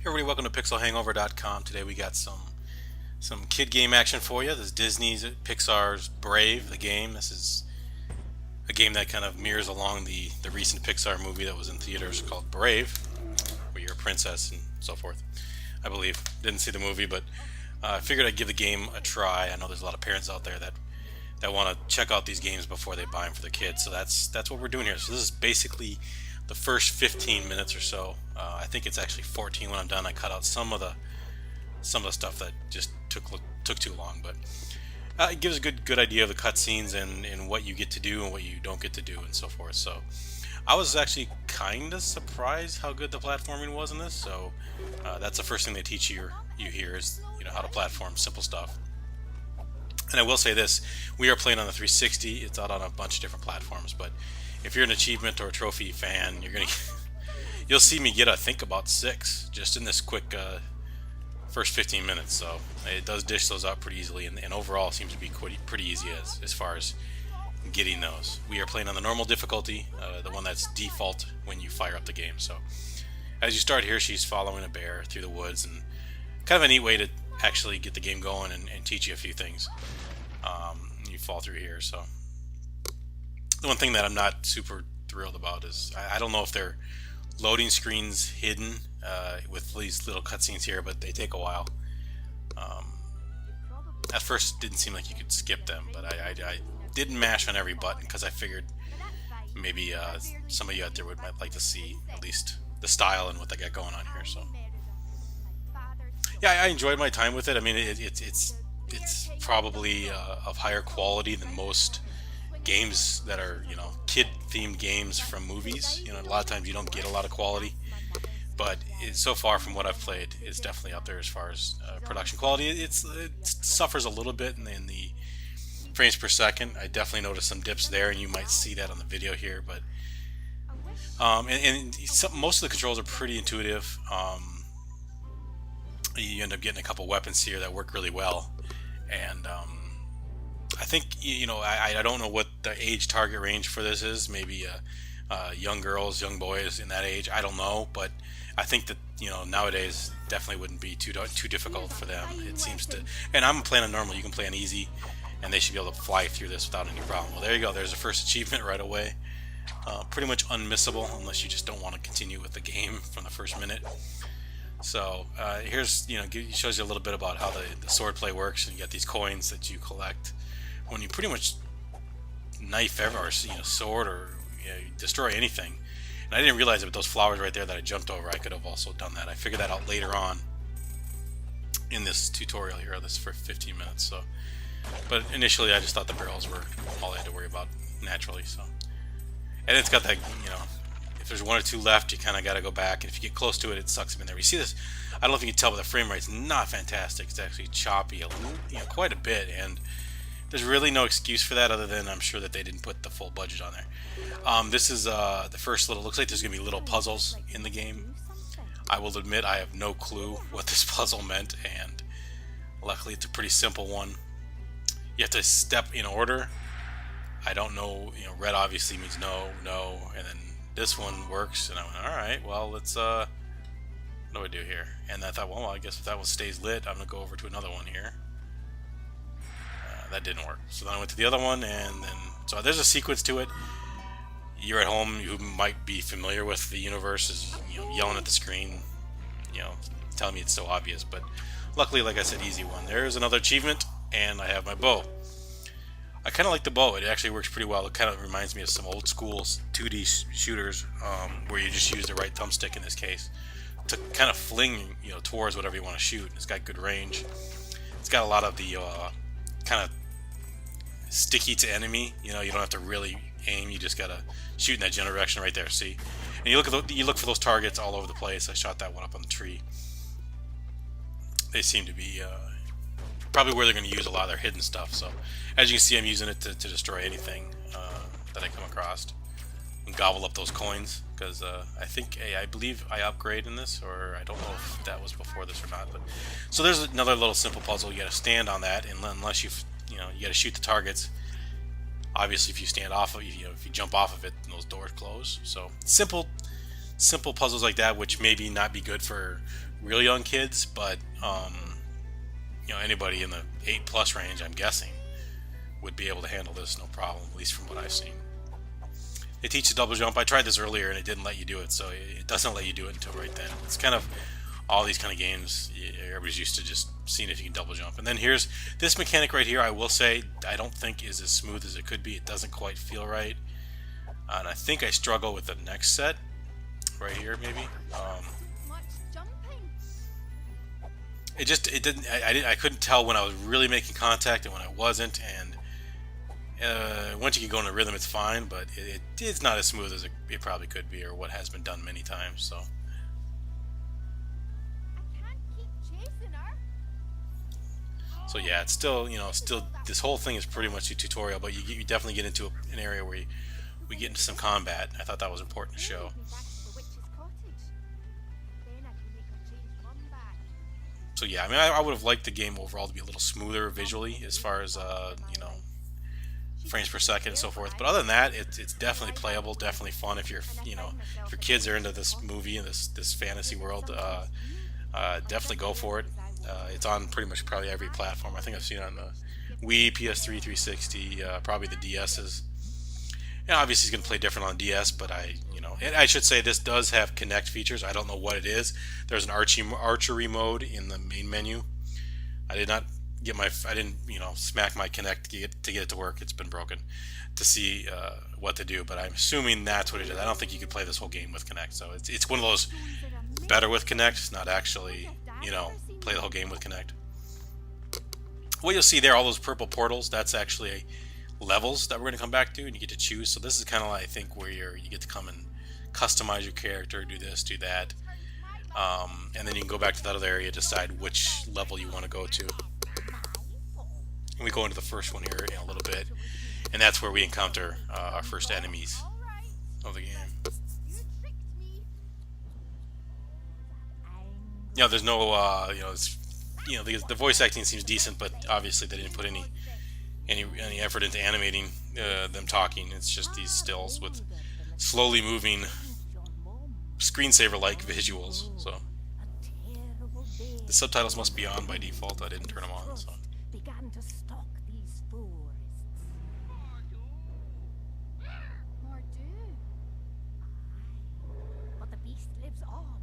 Everybody, welcome to PixelHangover.com. Today we got some kid game action for you. This is Disney's Pixar's Brave, the game. This is a game that kind of mirrors along the recent Pixar movie that was in theaters called Brave, where you're a princess and so forth. I believe. Didn't see the movie, but I figured I'd give the game a try. I know there's a lot of parents out there that want to check out these games before they buy them for their kids. So that's what we're doing here. So this is basically the first 15 minutes or so. I think it's actually 14 when I'm done. I cut out some of the stuff that just took too long, but it gives a good idea of the cutscenes and what you get to do and what you don't get to do and so forth. So I was actually kind of surprised how good the platforming was in this. So that's the first thing they teach you here is how to platform simple stuff. And I will say this: we are playing on the 360. It's out on a bunch of different platforms, but if you're an achievement or a trophy fan, you'll see me get I think about 6 just in this quick first 15 minutes. So it does dish those out pretty easily, and overall seems to be pretty easy as far as getting those. We are playing on the normal difficulty, the one that's default when you fire up the game. So as you start here, she's following a bear through the woods, and kind of a neat way to actually get the game going and teach you a few things. You fall through here. So the one thing that I'm not super thrilled about is I don't know if they're loading screens hidden with these little cutscenes here, but they take a while. At first it didn't seem like you could skip them, but I didn't mash on every button because I figured maybe some of you out there might like to see at least the style and what they got going on here. So yeah, I enjoyed my time with it. I mean, it's probably of higher quality than most games that are kid-themed games from movies. A lot of times you don't get a lot of quality, but so far from what I've played, it's definitely up there as far as production quality. It suffers a little bit in the frames per second. I definitely noticed some dips there, and you might see that on the video here. But most of the controls are pretty intuitive. You end up getting a couple weapons here that work really well, and I think I don't know what the age target range for this is. Maybe young girls, young boys in that age. I don't know, but I think that nowadays definitely wouldn't be too difficult for them. It seems to, and I'm playing on normal. You can play on easy, and they should be able to fly through this without any problem. Well, there you go. There's the first achievement right away. Pretty much unmissable unless you just don't want to continue with the game from the first minute. So here's shows you a little bit about how the sword play works, and you got these coins that you collect when you pretty much knife ever or sword or destroy anything. And I didn't realize it with those flowers right there that I jumped over. I could have also done that. I figured that out later on in this tutorial here, this for 15 minutes. So, but initially I just thought the barrels were all I had to worry about naturally. So, and it's got that if there's 1 or 2 left, you kind of got to go back, and if you get close to it, it sucks them in there. You see this? I don't know if you can tell, but the frame rate's not fantastic. It's actually choppy, quite a bit, and there's really no excuse for that other than I'm sure that they didn't put the full budget on there. This is the first looks like there's gonna be little puzzles in the game. I will admit I have no clue what this puzzle meant, and luckily it's a pretty simple one. You have to step in order. I don't know. Red obviously means no, and then this one works, and I went, all right, well, let's what do I do here? And I thought, well, I guess if that one stays lit, I'm gonna go over to another one here. That didn't work, so then I went to the other one, and then so there's a sequence to it. You're at home, you might be familiar with the universe, is yelling at the screen, telling me it's so obvious, but luckily, like I said, easy one. There's another achievement, and I have my bow. I kind of like the bow. It actually works pretty well. It kind of reminds me of some old school 2D shooters where you just use the right thumbstick in this case to kind of fling towards whatever you want to shoot. It's got good range. It's got a lot of the kind of sticky to enemy. You don't have to really aim. You just gotta shoot in that general direction right there. See, and you look for those targets all over the place. I shot that one up on the tree. They seem to be probably where they're going to use a lot of their hidden stuff. So as you can see, I'm using it to destroy anything that I come across and gobble up those coins, because I believe I upgrade in this, or I don't know if that was before this or not. But so there's another little simple puzzle. You got to stand on that, and unless you got to shoot the targets. Obviously, if you stand off of if you jump off of it, those doors close. So simple puzzles like that, which maybe not be good for real young kids, but anybody in the 8+ range, I'm guessing, would be able to handle this no problem, at least from what I've seen. They teach the double jump. I tried this earlier and it didn't let you do it, so it doesn't let you do it until right then. It's kind of all these kind of games, everybody's used to just seeing if you can double jump. And then here's this mechanic right here, I will say, I don't think is as smooth as it could be. It doesn't quite feel right. And I think I struggle with the next set right here, maybe. It didn't. I couldn't tell when I was really making contact and when I wasn't. And once you can go in a rhythm, it's fine. But it's not as smooth as it probably could be, or what has been done many times. So yeah, it's still this whole thing is pretty much a tutorial. But you definitely get into an area where we get into some combat. I thought that was important to show. So yeah, I mean, I would have liked the game overall to be a little smoother visually as far as frames per second and so forth. But other than that, it's definitely playable, definitely fun if if your kids are into this movie and this fantasy world. Definitely go for it. It's on pretty much probably every platform. I think I've seen it on the Wii, PS3, 360, probably the DS's. Obviously it's going to play different on DS, but and I should say this does have Kinect features. I don't know what it is. There's an archery mode in the main menu. I didn't smack my Kinect to get it to work. It's been broken to see what to do, but I'm assuming that's what it is. I don't think you could play this whole game with Kinect. So it's one of those better with Kinect, not actually play the whole game with Kinect. What you'll see there, all those purple portals, that's actually levels that we're going to come back to, and you get to choose. So this is kind of like, I think, where you get to come and customize your character, do this, do that, and then you can go back to that other area, decide which level you want to go to. And we go into the first one here in a little bit, and that's where we encounter our first enemies of the game. There's no the voice acting seems decent, but obviously they didn't put any effort into animating them talking. It's just these stills with slowly moving screensaver-like visuals. So the subtitles must be on by default. I didn't turn them on. So. But the beast lives on.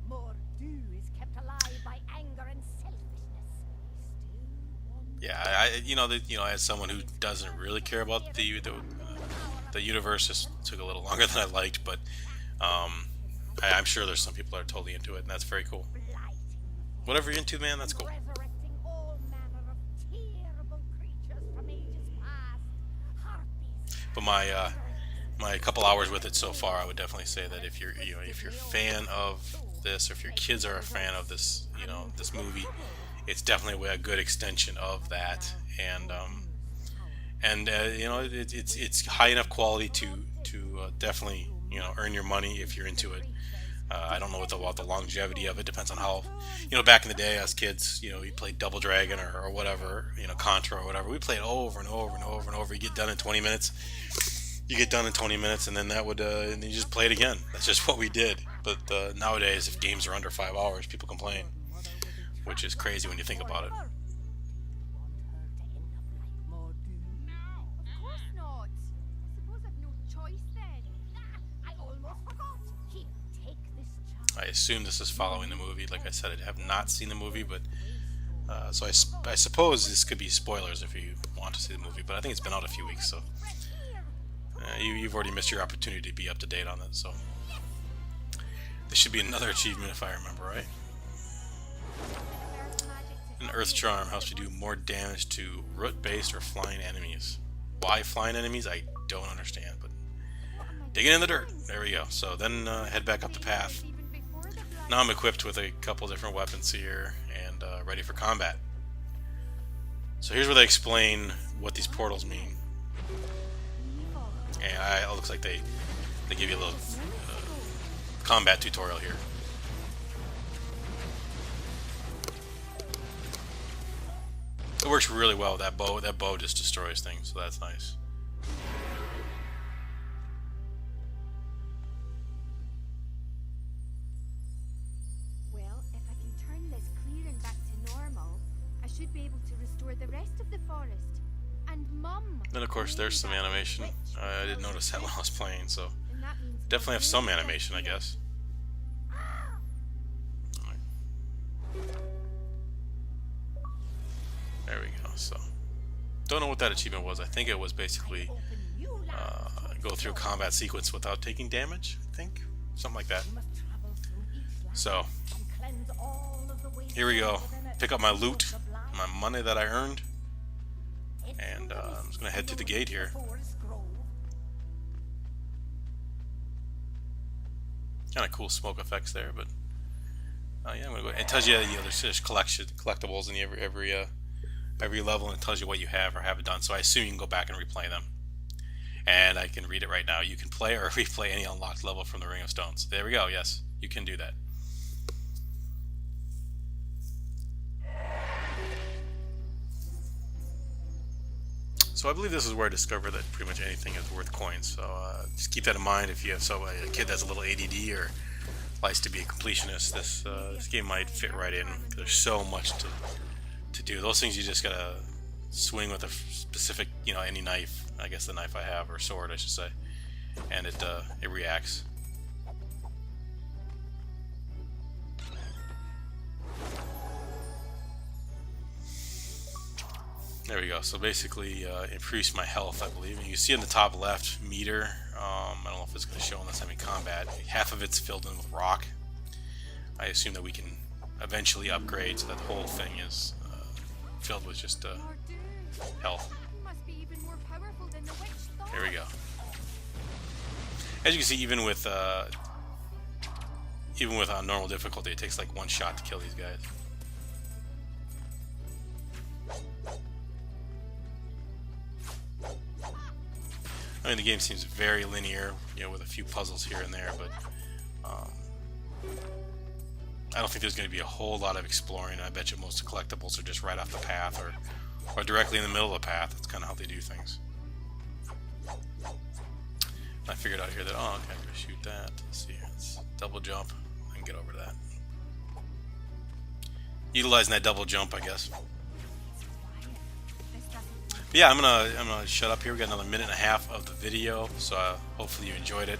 Mordu is kept alive by anger and selfishness. Yeah, as someone who doesn't really care about the universe, this took a little longer than I liked, but I'm sure there's some people that are totally into it, and that's very cool. Whatever you're into, man, that's cool. But my couple hours with it so far, I would definitely say that if you're a fan of this, or if your kids are a fan of this this movie, it's definitely a good extension of that, and it's high enough quality to definitely earn your money if you're into it. I don't know about the longevity of it. Depends on how back in the day as kids, we played Double Dragon or whatever, Contra or whatever. We played over and over and over and over. You get done in 20 minutes. And then that would and then you just play it again. That's just what we did. But nowadays, if games are under 5 hours, people complain, which is crazy when you think about it. I assume this is following the movie. Like I said, I have not seen the movie, but so I suppose this could be spoilers if you want to see the movie. But I think it's been out a few weeks, so you've already missed your opportunity to be up to date on it. So this should be another achievement if I remember right. An Earth Charm helps you do more damage to root-based or flying enemies. Why flying enemies? I don't understand, but digging in the dirt. There we go. So then head back up the path. Now I'm equipped with a couple different weapons here and ready for combat. So here's where they explain what these portals mean. And it looks like they give you a little combat tutorial here. It works really well. That bow just destroys things, so that's nice. Well, if I be able to restore the rest of the forest. And Mum. Then of course there's some animation. I didn't notice that when I was playing, so And that means definitely have some Mother is animation, I guess. Alright. There we go. So don't know what that achievement was. I think it was basically Open new lands to go through a explore. combat sequence without taking damage. I think something like that. You must travel through each land So and cleanse all of the waste here we go. within it Pick up my to loot, the blind. my money that I earned, It's and through the I'm just gonna mists head to the of gate here. Forest Grove. Kind of cool smoke effects there, but yeah, I'm gonna go. It tells you, there's collectibles in every level, and it tells you what you have or haven't done. So I assume you can go back and replay them. And I can read it right now. You can play or replay any unlocked level from the Ring of Stones. There we go. Yes, you can do that. So I believe this is where I discovered that pretty much anything is worth coins. So just keep that in mind if you have a kid that's a little ADD or likes to be a completionist. This game might fit right in. There's so much to do. Those things you just gotta swing with a specific, any knife. I guess the knife I have, or sword, I should say, and it reacts. There we go. So basically, increase my health, I believe. And you can see in the top left meter. I don't know if it's going to show in this semi-combat. Half of it's filled in with rock. I assume that we can eventually upgrade so that the whole thing is filled with just Mordu. health. Must be even more powerful than the witch thought. Here we go. As you can see, even with normal difficulty, it takes like one shot to kill these guys. I mean, the game seems very linear, with a few puzzles here and there, but I don't think there's going to be a whole lot of exploring. I bet you most of the collectibles are just right off the path or directly in the middle of the path. That's kind of how they do things. I figured out here that, okay, I'm going to shoot that. Let's see here. Let's double jump. I can get over that. Utilizing that double jump, I guess. But yeah, I'm gonna shut up here. We got another minute and a half of the video, so hopefully you enjoyed it.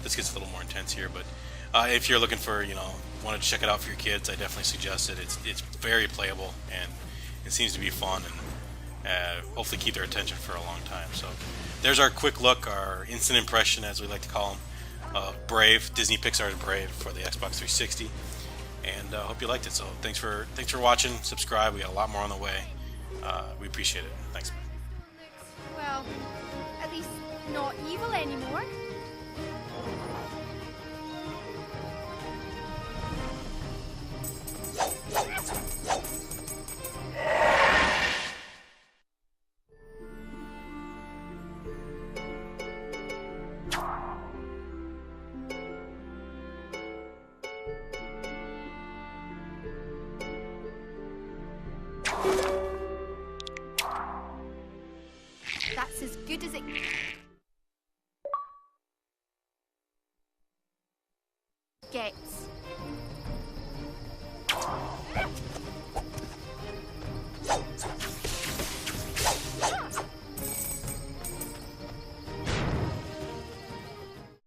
This gets a little more intense here, but if you're looking for, wanted to check it out for your kids, I definitely suggest it. It's very playable, and it seems to be fun, and hopefully keep their attention for a long time. So there's our quick look, our instant impression, as we like to call them, Brave, Disney Pixar's Brave for the Xbox 360. And I hope you liked it. So thanks for watching. Subscribe. We got a lot more on the way. We appreciate it. Thanks. Well, at least not evil anymore. That's as good as it gets.